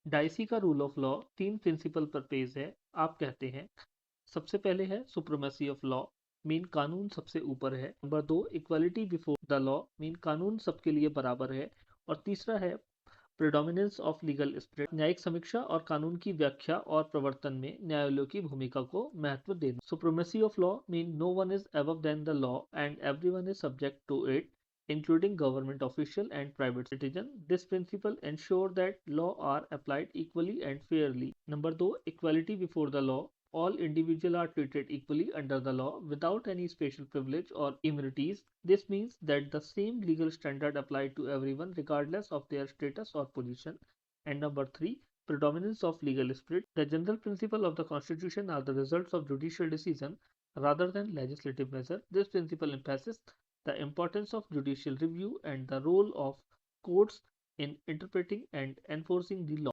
Dicey का rule of law तीन principal पर पेश है। आप कहते हैं सबसे पहले है सुप्रीमेसी ऑफ लॉ, मीन कानून सबसे ऊपर है। नंबर दो, equality before the law, mean कानून सबके लिए बराबर है। और तीसरा है प्रेडोमिनेंस ऑफ लीगल स्पिरिट, न्यायिक समीक्षा और कानून की व्याख्या और प्रवर्तन में न्यायालयों की भूमिका को महत्व देना। Supremacy of law mean no one is above than the law and everyone is subject to it, including government official and private citizen. This principle ensure that law are applied equally and fairly. Number 2, equality before the law. All individuals are treated equally under the law without any special privilege or immunities. This means that the same legal standard apply to everyone regardless of their status or position. And number 3, predominance of legal spirit. The general principle of the constitution are the results of judicial decision rather than legislative measure. This principle emphasizes the importance of judicial review and the role of courts in interpreting and enforcing the law.